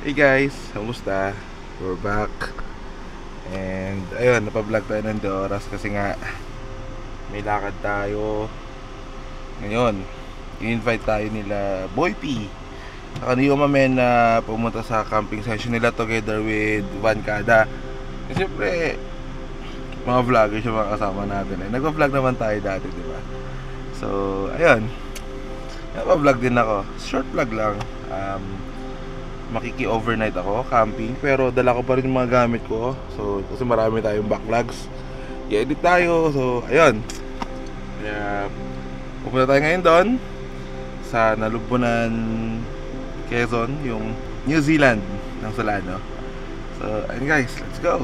Hey guys, kamusta? We're back. And ayun, napablog tayo ng 2 oras kasi nga may lakad tayo. Ngayon, i-invite tayo nila Boy P saka ni Umamen na pumunta sa camping session nila together with Van Kada. Kasi siyempre, mga vloggers yung mga kasama natin. Nagpa-vlog naman tayo dati, di ba? So, ayun. Nagpa-vlog din ako. Short vlog lang. Makiki-overnight ako, camping. Pero dala ko pa rin yung mga gamit ko. So, kasi marami tayong backlogs. I-edit tayo. So, ayun. Kaya, pupunta tayo ngayon doon sa Nalugbunan, Quezon, yung New Zealand ng Solano. So, ayun guys, let's go!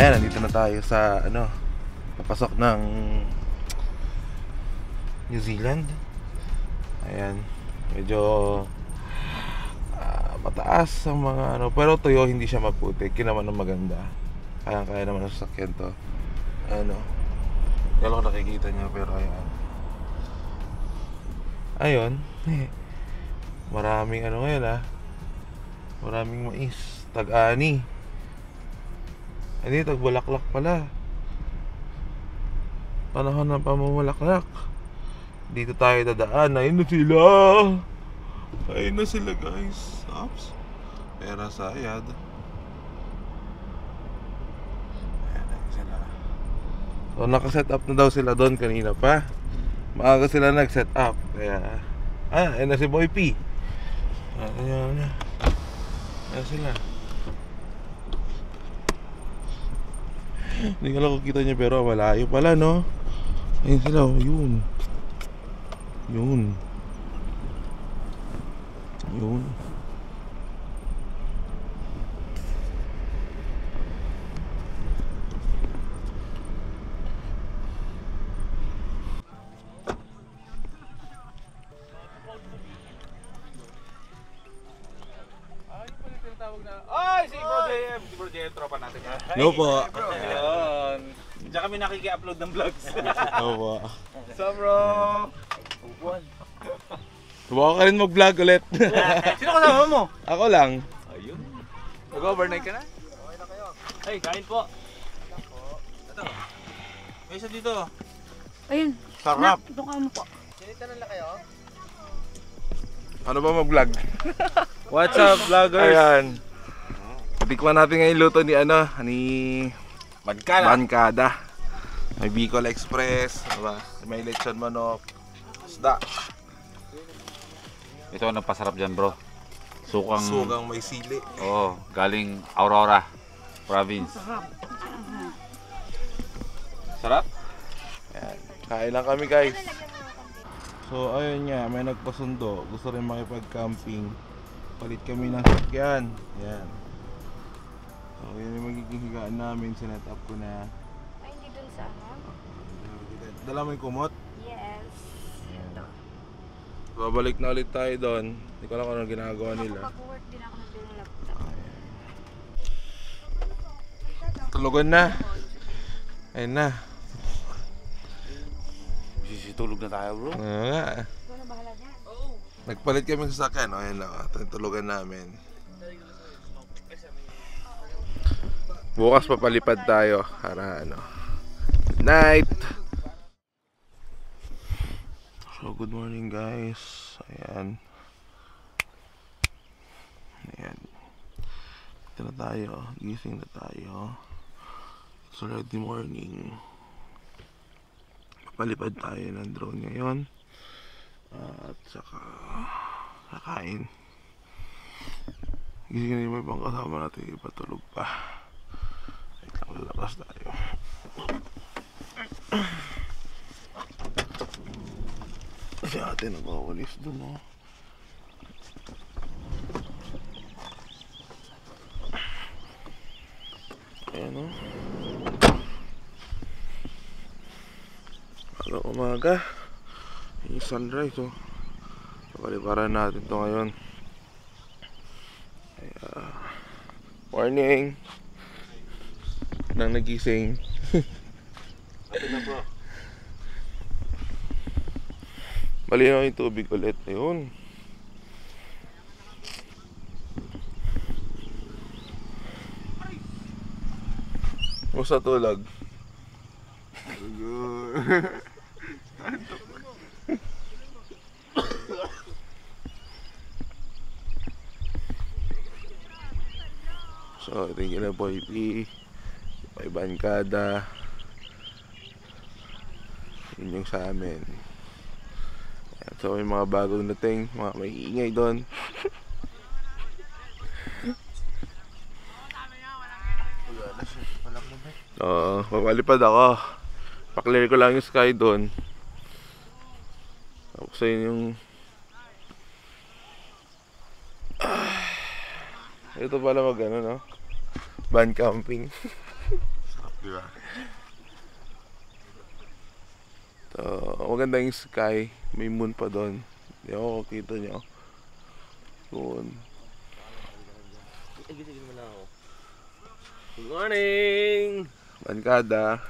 Ayan, nandito na tayo sa papasok ng New Zealand. Ayan, medyo mataas ang mga pero tuyo, hindi siya maputik. Yun naman ang maganda. Kaya naman ang sasakyan to. Wala ko nakikita niya, pero ayan. Ayun. Maraming ngayon maraming mais. Tag-ani. Hindi, tagbulaklak pala. Panahon ng pamumulaklak. Dito tayo dadaan. Ayun na sila. Ayun na sila guys. Ops. Pera sayad. Ayan na sila. So nakaset up na daw sila doon kanina pa. Maaga sila nag-set up. Kaya ayun na si Boy P. Ayan sila. Hindi ko lang kukita niya, pero malayo pala, no? Ayun sila, yun. Yun. Ay, si Bro JM. Si Bro JM, tropa natin yan. No po. Ayun. Diyan kami nakiki-upload ng vlogs. No po. So bro. Subukan ka rin mag-vlog ulit. Sino kasama mo? Ako lang. Ayun. Nag-overnight ka na? Okay na kayo. Hey, kain po. Ito. May isa dito. Ayun. Sarap. Doon ka mo po. Sinita na lang kayo? Ano ba mag-vlog? What's up, vloggers? Ayan. Tikman natin ngayon luto ni Bankada. May Bicol Express, diba? May lechon manok, isda. Ito ang nagpasarap dyan, bro. Sugang may sili. Oo, galing Aurora Province. Sarap? Ayan. Kain lang kami guys. So ayun nga, may nagpasundo. Gusto rin makipag-camping. Palit kami ng sakyan. Ayan. So yun yung magiging higaan namin. Sinet up ko na. Ay, hindi dun sa Dala mo yung kumot? Yes. Ayan. Babalik na ulit tayo doon. Hindi ko alam kung ano ginagawa nila. Mag-work din ako ng laptop. Tulugan na. Ayun na. Sisitulog na tayo, bro. Nga. Ikaw na bahala dyan. Nagpalit kami sa sakyan. Ayun lang. Ito yung tulugan namin. Bukas papalipad tayo para night. So good morning guys. Ayan. na tayo. Gising na tayo. It's already morning. Papalipad tayo ng drone ngayon. At saka kakain. Gising na yung may ibang kasama natin. Iba tulog pa. Lalabas tayo. Kasi ate nagwawalis dun, oh. Ayan, oh. Umaga. Yung sunrise, oh. Paliparan natin to ngayon. Morning. Nang nagising. Ate na bro. Malinaw yung tubig ulit. Ayun. Musta tulog? So, ito yung kina Boy P, Boy Bancada. Yun yung sa amin. So, may mga bagong dating, mga may ingay doon. Oo, papalipad ako. Pa-clear ko lang yung sky doon. Tapos ayun yung ito pala mag ano, no? Van camping. Sarap, di ba? So, maganda yung sky. May moon pa doon. Hindi ako kita nyo. Doon. Good morning! Bancada.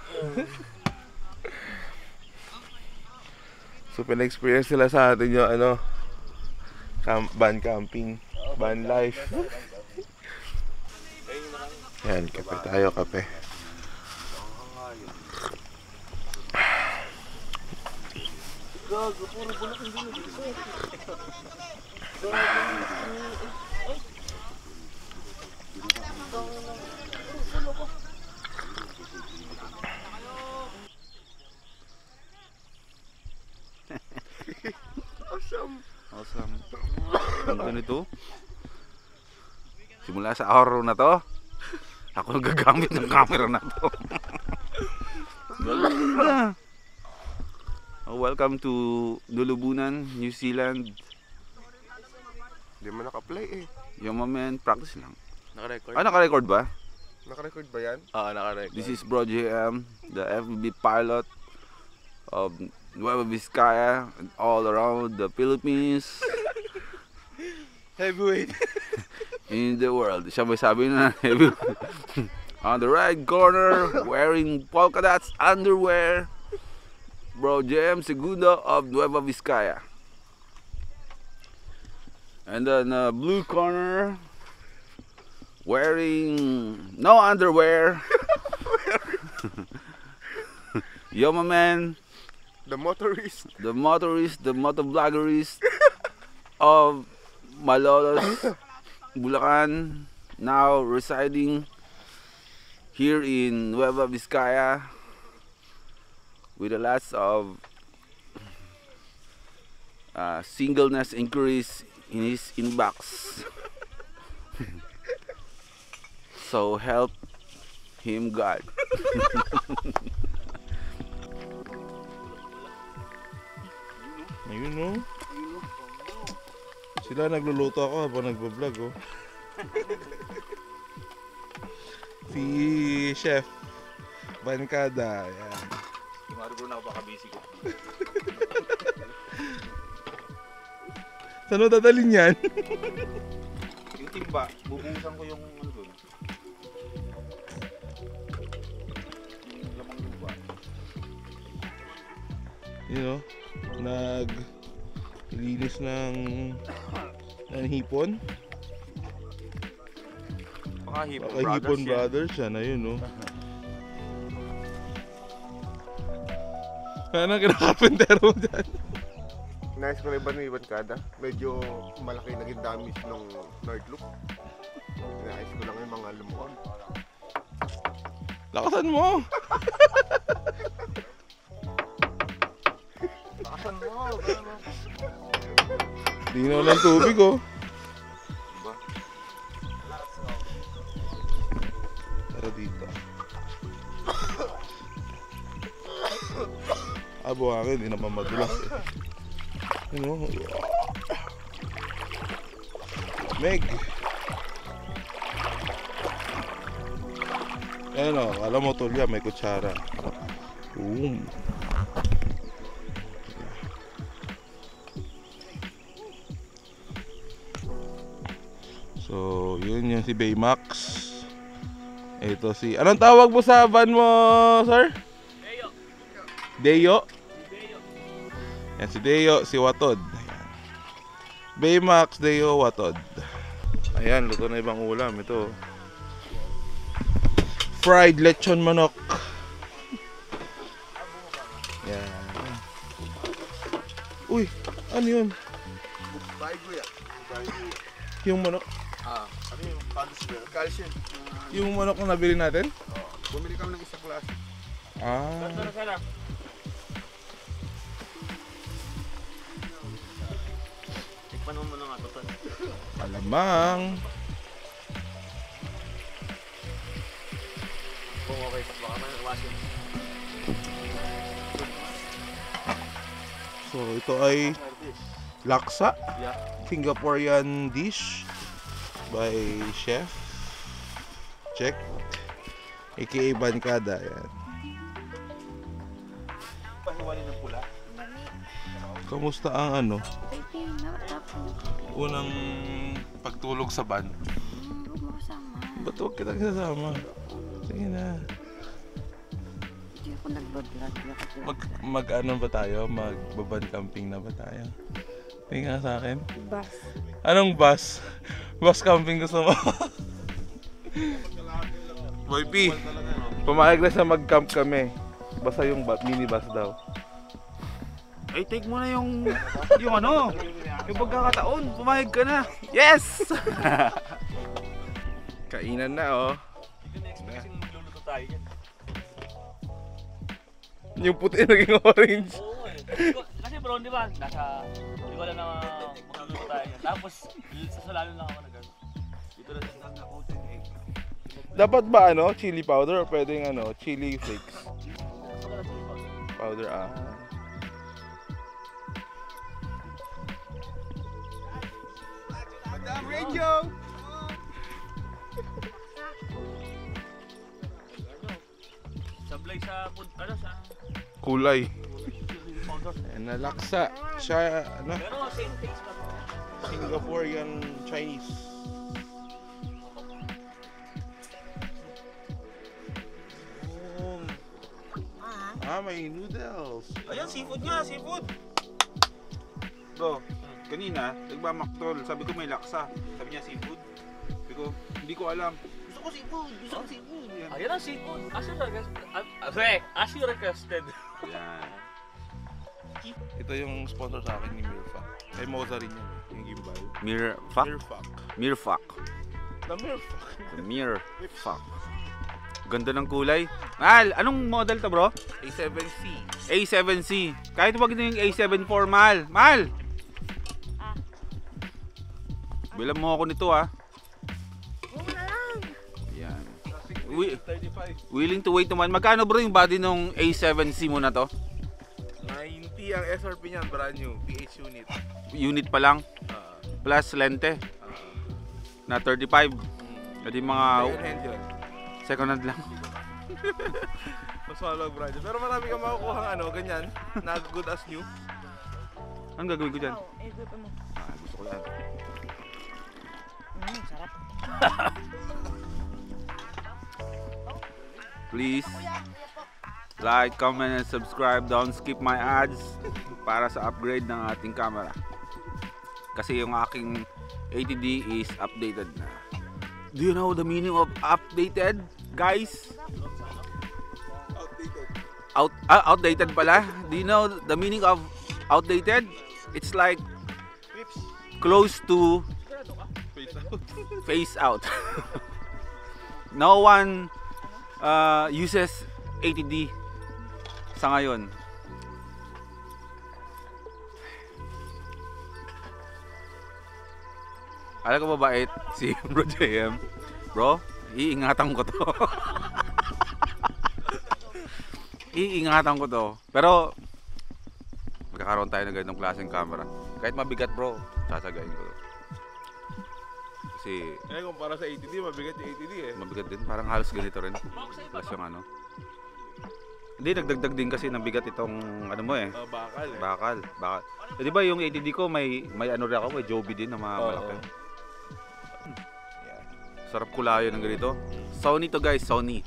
So, pina-experience nila sa atin yung ano, van camping, van life. Yan, kape tayo, kape. Awesome. Ang ganito. Simula sa araw na to, ako gagamit ng camera na to. Welcome to Lulubunan, New Zealand. Hindi mo naka-play eh. Yung moment, practice lang. Naka-record? Ah, naka-record ba? Naka-record ba yan? Oo, naka-record. This is Bro JM, the FBB pilot of Nueva Vizcaya and all around the Philippines. Heavyweight. In the world. Siya may sabi na heavyweight. On the right corner, wearing polka dots underwear, Bro JM Segundo of Nueva Vizcaya. And then blue corner, wearing no underwear, Yoma Man, The motorist. the motovloggerist of Malolos, Bulacan, now residing here in Nueva Vizcaya with a lots of singleness inquiries in his inbox. So help him God. Ayun, no? Sila nagluluto ako habang nagbablog, oh. Si Chef Bancada. Ayan. Kumari bro na ako baka busy ko. Saan mo dadalhin yan? Yung timba, bubuhusan ko yung ano doon. Yung lamang lupa. You know, linis ng hipon. Baka Hipon Baka Hipon Brothers yan, ayun, no. Ano kinakapentero mo dyan? Nice ko na iba ni Bancada. Medyo malaki naging damage ng North Loop. Inayos ko lang yung mga lumuan. Lakasan mo! Lakasan mo! Dino ng tubig oh. Diba? Tara dito. Buhangin, hindi naman madulas eh. Yun o. Meg! Ayan o, alam mo tulya, may kutsara. Boom! So, yun yung si Baymax. Ito si... Anong tawag mo sa van mo, sir? Deo. Deo? Deo. Yan si Deo, si Watod. Ayan. Baymax, Deo, Watod. Ayan, luto na ibang ulam. Ito. Fried lechon manok. Yan. Uy, ano yun? Bago yan. Yung manok? Ano yung calcium? Calcium. Yung manok na nabili natin? Bumili kami ng isang klase. Ah. Sana. Tikman mo muna nga ito. Alamang. Kung okay, baka man nawasin. So, ito ay laksa. Yeah. Singaporean dish by chef Check aka Bancada. Yan. Pahiwalay ng pula. Kamusta ang ano? Baby, tapos Unang pagtulog sa van? huwag mo kasama. Ba't huwag kitang sasama? Sige na. Hindi ako nagbablog. Mag ano ba tayo? Magbaban camping na ba tayo? Tingnan sa akin. Bus. Anong bus? Bus camping gusto mo? Boy P, pumayag na sa mag-camp kami. Basta yung minibus daw. Ay, take mo na yung ano, yung pagkakataon. Pumayag ka na. Yes! Kainan na oh. Hindi ko na-expect kasing magluluto tayo yan. Yung puti naging orange. Oo eh. Kasi bro, di ba? Hindi ko alam na magluluto tayo yan. Tapos, sa salalo lang ako na gano'n. Dito na sa nakakotin eh. Dapat ba ano, chili powder o pwedeng ano, chili flakes? Powder Madam Radio! Sablay sa food, ano sa... Kulay. Powder. Ayan, nalaksa. Siya, ano, Pero same taste pa. Singaporean Chinese. May noodles. Ayan, seafood nga, seafood. Bro, kanina, nagmamaktol. Sabi ko may laksa. Sabi niya seafood. Sabi ko, hindi ko alam. Gusto ko seafood. Gusto ko seafood. Yan. Ayan ang seafood. As you requested. Yan. Ito yung sponsor sa akin ni Mirfa. Kay Moza rin yun, yung gimbal. Mirfak? Mirfak. Mirfak. The Mirfak. Mirfak. Ganda ng kulay. Mal, anong model to bro? A7C. A7C. Kahit wag na yung A74, Mal. Mal! Bilang mo ako nito ah. Yan. 35. Willing to wait naman. Magkano bro yung body ng A7C mo na to? 90 ang SRP niyan, brand new. PH unit. Unit pa lang. Plus lente. Na 35. Jadi mga Second hand yun. second hand lang. Mas mahal brand new. Pero marami kang makukuha ng ano, ganyan. Na good as new. Anong gagawin ko dyan? I-group mo. Gusto ko yan. Sarap. Please like, comment, and subscribe. Don't skip my ads para sa upgrade ng ating camera. Kasi yung aking 80D is updated na. Do you know the meaning of updated, guys? Outdated pala. Do you know the meaning of outdated? It's like close to Phase out. No one uses ATD sa ngayon. Alam ko mabait si Bro JM. Bro, iingatan ko to. Iingatan ko to. Pero magkakaroon tayo ng ganitong klaseng camera. Kahit mabigat bro, sasagayin ko to. Kasi Eh, kumpara sa ATD, mabigat yung ATD eh. mabigat din. Parang halos ganito rin. Plus yung ano. Hindi, nagdagdag din kasi ng bigat itong ano mo eh. Bakal eh. Bakal. Eh, di ba yung ATD ko may ano rin ako, may Joby din na malaki. Yeah. Sarap kulayo ng ganito. Sony to guys, Sony.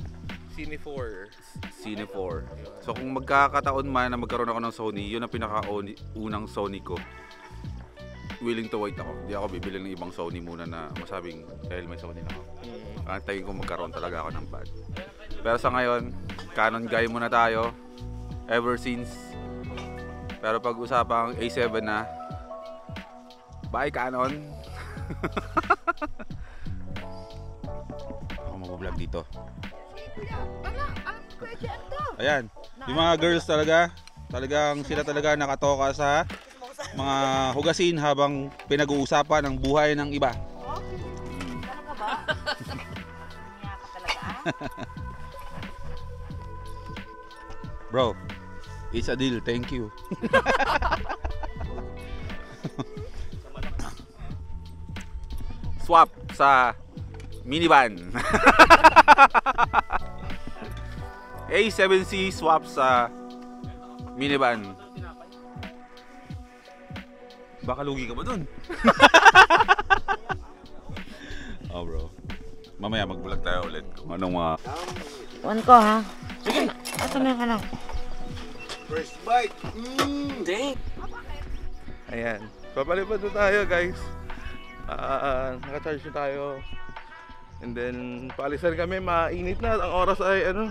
Cine 4. Cine 4. So kung magkakataon man na magkaroon ako ng Sony, yun ang pinaka-unang Sony ko. Willing to wait ako. Hindi ako bibili ng ibang Sony muna na masabing dahil may Sony na ako. Antayin ko magkaroon talaga ako ng bad. Pero sa ngayon, Canon guy muna tayo. Ever since. Pero pag usapang A7 na, bye Canon. Ako mag-vlog dito. Ayan, yung mga girls talagang sila talaga nakatoka sa mga hugasin habang pinag-uusapan ang buhay ng iba. Talaga ba? Niya ka talaga Bro, it's a deal, thank you. Swap sa minivan. A7C swap sa minivan. Baka lugi ka ba dun? Oh bro, mamaya mag-vlog tayo ulit kung anong mga... One ko ha? Sige. Ito na ka lang. First bite. Dang. Ayan. Papalipad na tayo guys. Naka-charge na tayo. And then, paalisan kami. Mainit na. Ang oras ay ano?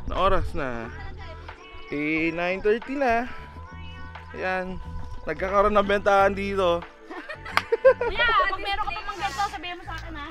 Na oras na. 9:30 na. Ayan. Nagkakaroon ng bentahan dito. Kuya, pag meron ka pang ganito, sabihin mo sa akin ha.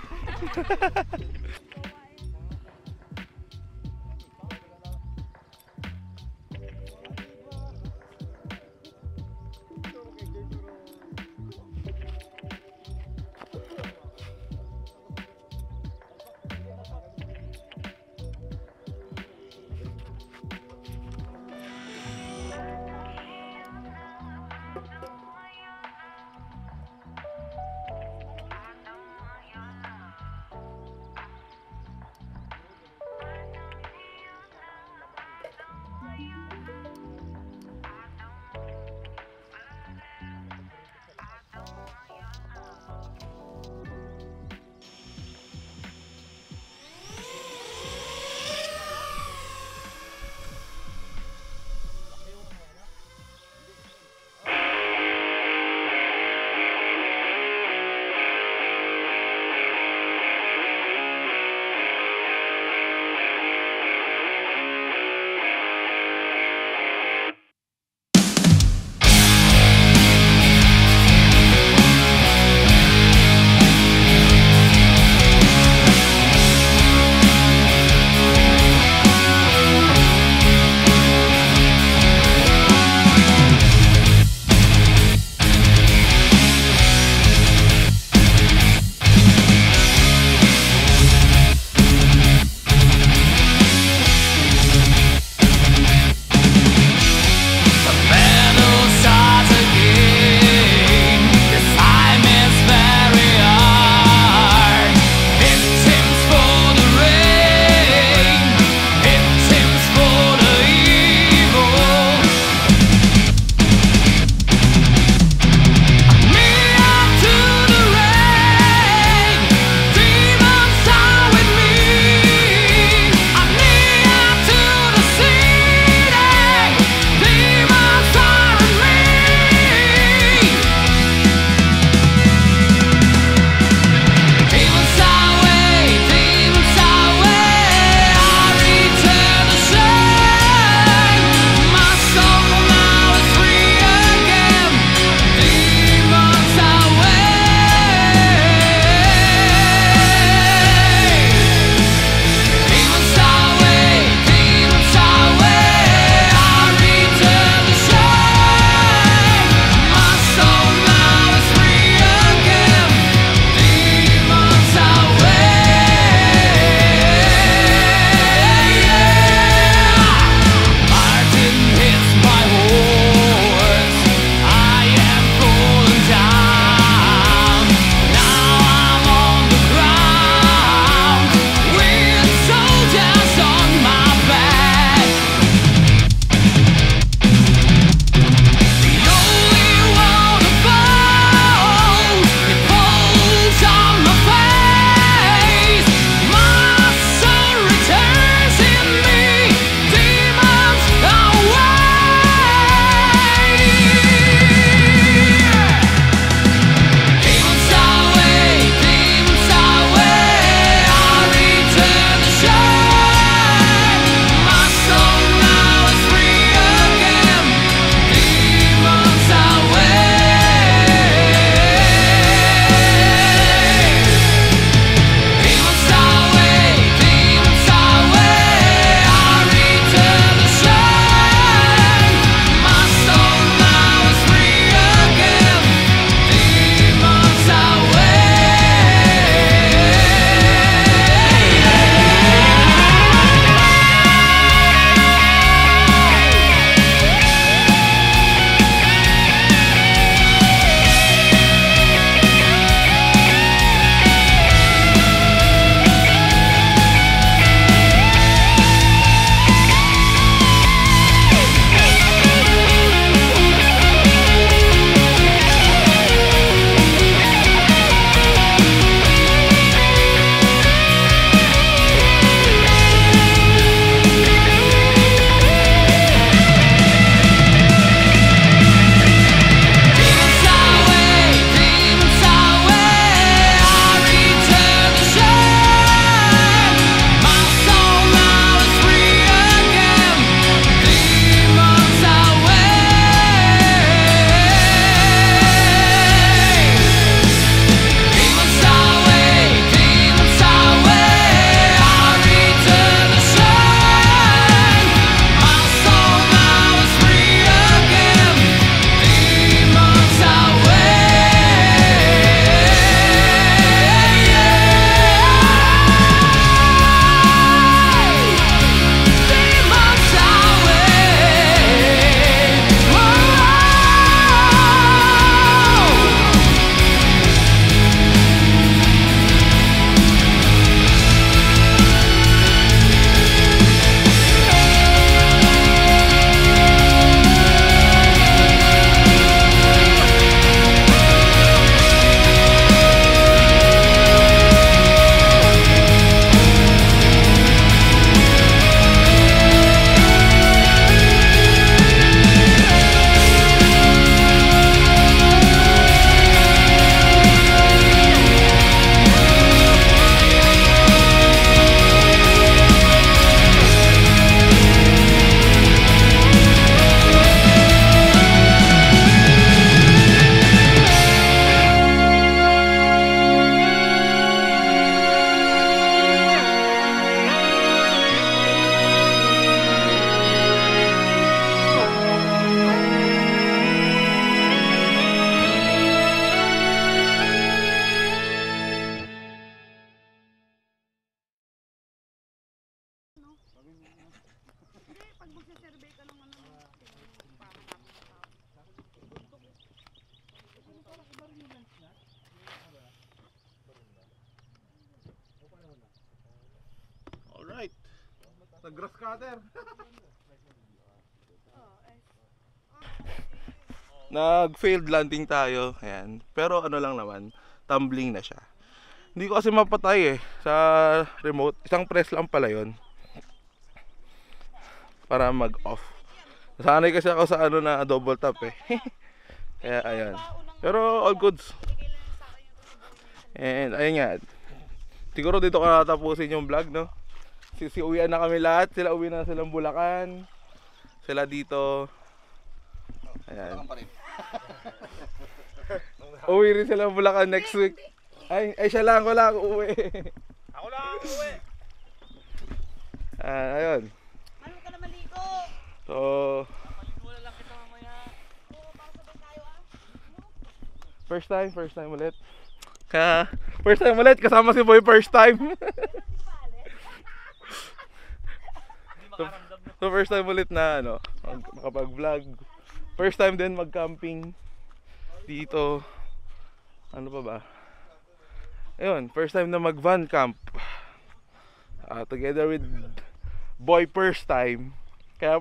Nag-grass cutter. Nag-failed landing tayo. Ayan. Pero ano lang naman, tumbling na siya. Hindi ko kasi mapatay sa remote. Isang press lang pala yon para mag-off. Nasanay kasi ako sa ano na double tap Kaya ayan. Pero all goods. And ayun nga. Siguro dito ko natapusin yung vlog, no? Uwian na kami lahat. Sila uwi na silang Bulacan. Sila dito. Ayan. Uwi rin sila Bulacan next week. Ay siya lang, wala ako uwi. Ako lang ang uwi. Ayun. Ano ka na maligo? So, Maligo lang kita mamaya. Oo, para sabay tayo first time ulit. First time ulit, kasama si Boy first time. Hindi makaramdam na. So first time ulit na ano, makapag-vlog. First time din mag-camping dito. Ano pa ba? Ayun, first time na mag-van camp. Together with Boy first time. Kaya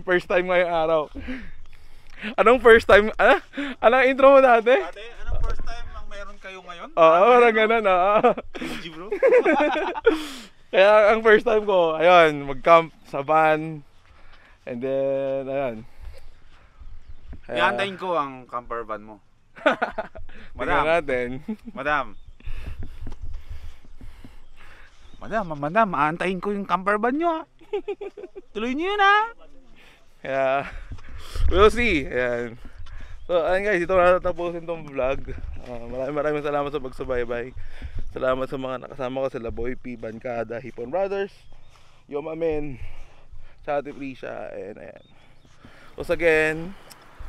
first time ngayong araw. Anong first time? Anong intro mo dati? Ate, anong first time ang meron kayo ngayon? Oo, parang ganun, G bro. Kaya ang first time ko, ayun, mag-camp sa van. And then, ayun. Iantayin ko ang camper van mo. Tingnan natin. Madam, aantayin ko yung camper van nyo. Tuloy nyo yun Kaya, we'll see. Ayan. So, ayun guys, dito na natapusin tong vlog. Maraming salamat sa pagsubaybay. Salamat sa mga nakasama ko, sila Boy P, Bancada, Hipon Brothers, Yom Amen, Chati Prisha, and ayan. Once again,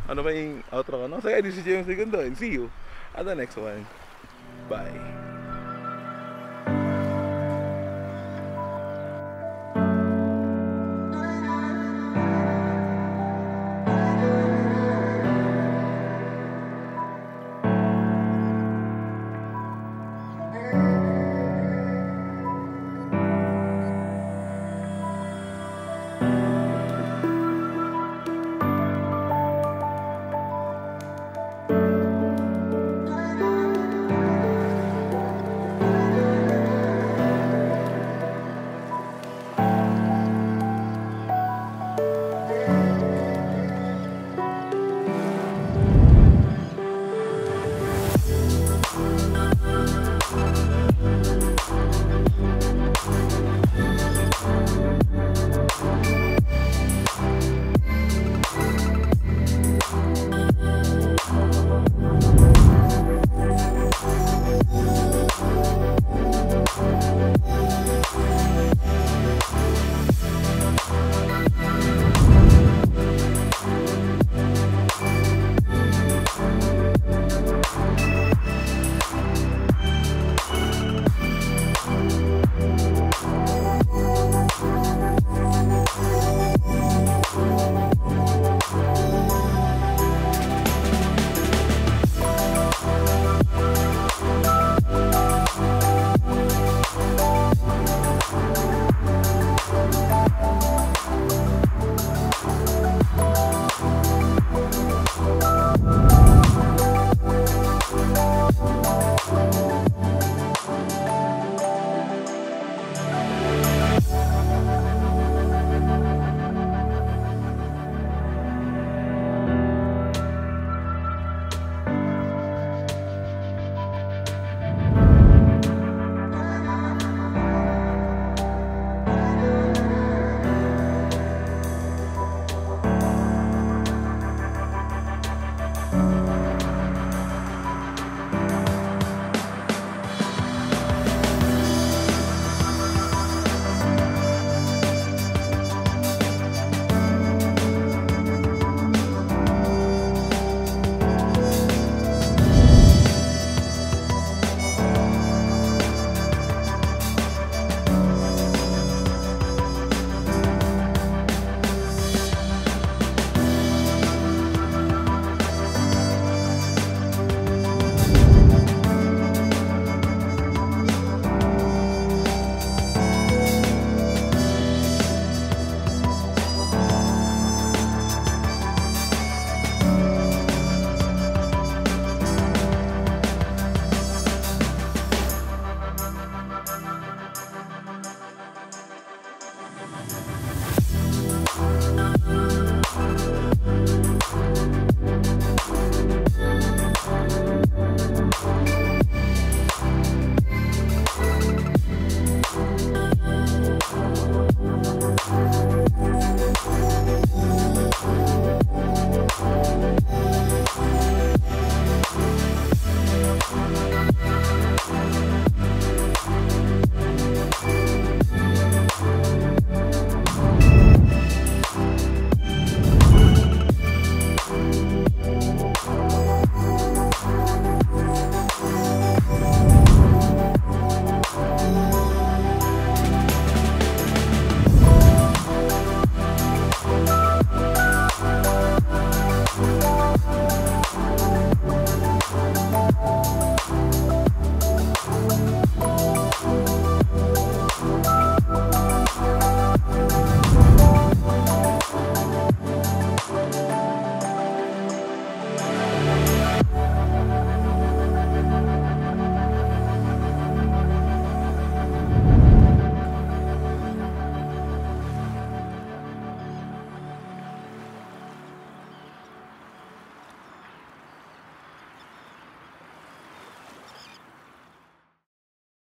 ano ba yung outro ko? No? So, this is James Segundo, and see you at the next one. Bye.